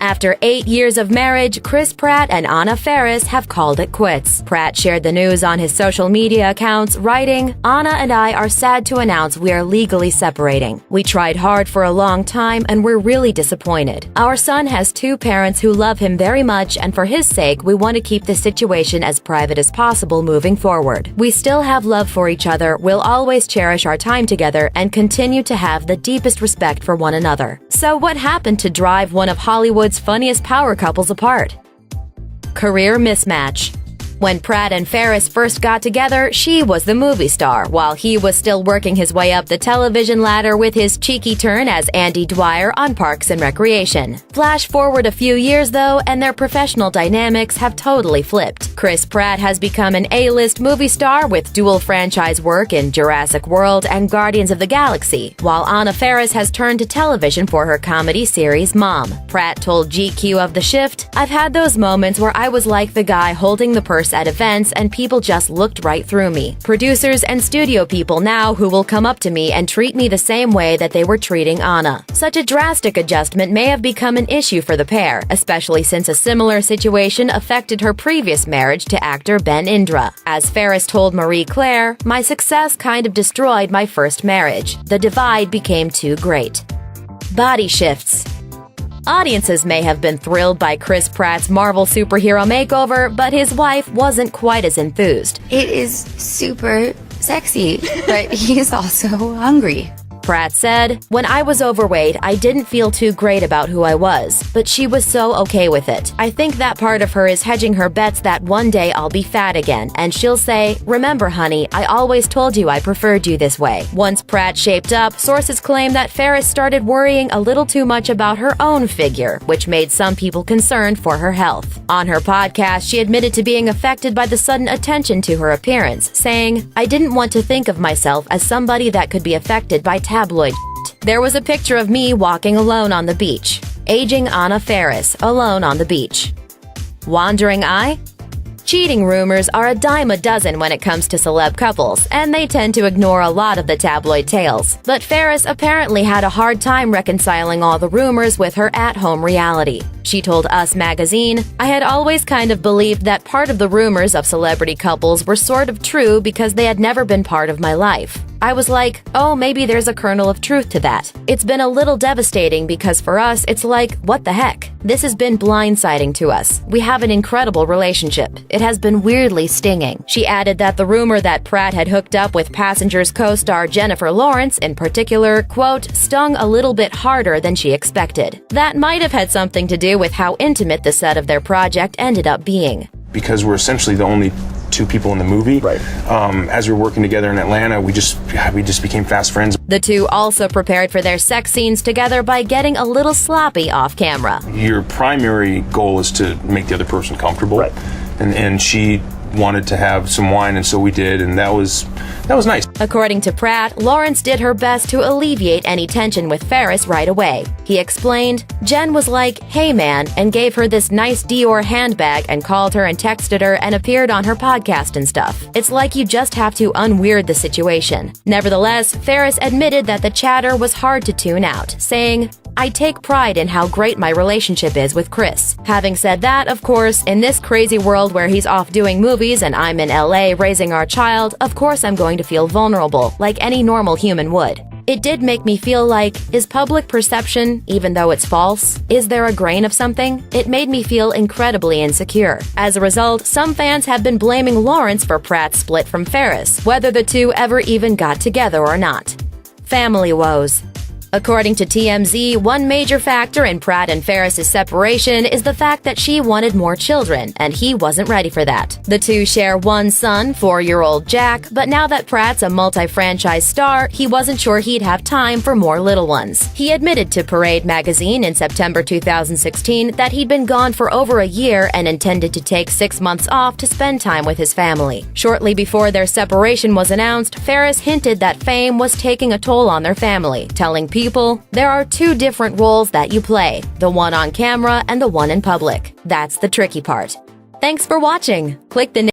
After 8 years of marriage, Chris Pratt and Anna Faris have called it quits. Pratt shared the news on his social media accounts, writing, "Anna and I are sad to announce we are legally separating. We tried hard for a long time and we're really disappointed. Our son has 2 parents who love him very much, and for his sake, we want to keep the situation as private as possible moving forward. We still have love for each other, we'll always cherish our time together, and continue to have the deepest respect for one another." So what happened to drive one of Hollywood's funniest power couples apart? Career mismatch. When Pratt and Faris first got together, she was the movie star, while he was still working his way up the television ladder with his cheeky turn as Andy Dwyer on Parks and Recreation. Flash forward a few years, though, and their professional dynamics have totally flipped. Chris Pratt has become an A-list movie star with dual franchise work in Jurassic World and Guardians of the Galaxy, while Anna Faris has turned to television for her comedy series Mom. Pratt told GQ of the shift, "I've had those moments where I was like the guy holding the purse at events and people just looked right through me. Producers and studio people now who will come up to me and treat me the same way that they were treating Anna." Such a drastic adjustment may have become an issue for the pair, especially since a similar situation affected her previous marriage to actor Ben Indra. As Faris told Marie Claire, "My success kind of destroyed my first marriage. The divide became too great." Body shifts. Audiences may have been thrilled by Chris Pratt's Marvel superhero makeover, but his wife wasn't quite as enthused. "It is super sexy, but he is also hungry." Pratt said, "When I was overweight, I didn't feel too great about who I was, but she was so okay with it. I think that part of her is hedging her bets that one day I'll be fat again, and she'll say, 'Remember, honey, I always told you I preferred you this way.'" Once Pratt shaped up, sources claim that Faris started worrying a little too much about her own figure, which made some people concerned for her health. On her podcast, she admitted to being affected by the sudden attention to her appearance, saying, "I didn't want to think of myself as somebody that could be affected by tabloid. There was a picture of me walking alone on the beach." Aging Anna Faris, alone on the beach. Wandering eye? Cheating rumors are a dime a dozen when it comes to celeb couples, and they tend to ignore a lot of the tabloid tales. But Faris apparently had a hard time reconciling all the rumors with her at-home reality. She told Us magazine, "I had always kind of believed that part of the rumors of celebrity couples were sort of true because they had never been part of my life. I was like, oh, maybe there's a kernel of truth to that. It's been a little devastating because for us, it's like, what the heck? This has been blindsiding to us. We have an incredible relationship. It has been weirdly stinging." She added that the rumor that Pratt had hooked up with Passengers co-star Jennifer Lawrence in particular, quote, "stung a little bit harder than she expected." That might have had something to do with how intimate the set of their project ended up being. Because we're essentially the only 2 people in the movie. Right. As we were working together in Atlanta, we just became fast friends. The two also prepared for their sex scenes together by getting a little sloppy off camera. Your primary goal is to make the other person comfortable. Right. And she wanted to have some wine, and so we did, and that was nice. According to Pratt, Lawrence did her best to alleviate any tension with Faris right away. He explained, "Jen was like, 'Hey man,' and gave her this nice Dior handbag and called her and texted her and appeared on her podcast and stuff. It's like you just have to unweird the situation." Nevertheless, Faris admitted that the chatter was hard to tune out, saying, "I take pride in how great my relationship is with Chris." Having said that, of course, in this crazy world where he's off doing movies and I'm in LA raising our child, of course I'm going to feel vulnerable, like any normal human would. It did make me feel like, is public perception, even though it's false? Is there a grain of something? It made me feel incredibly insecure. As a result, some fans have been blaming Lawrence for Pratt's split from Faris, whether the two ever even got together or not. Family woes. According to TMZ, one major factor in Pratt and Faris' separation is the fact that she wanted more children, and he wasn't ready for that. The two share one son, 4-year-old Jack, but now that Pratt's a multi-franchise star, he wasn't sure he'd have time for more little ones. He admitted to Parade magazine in September 2016 that he'd been gone for over a year and intended to take 6 months off to spend time with his family. Shortly before their separation was announced, Faris hinted that fame was taking a toll on their family, telling people, "There are 2 different roles that you play, the one on camera and the one in public. That's the tricky part." Thanks for watching. Click the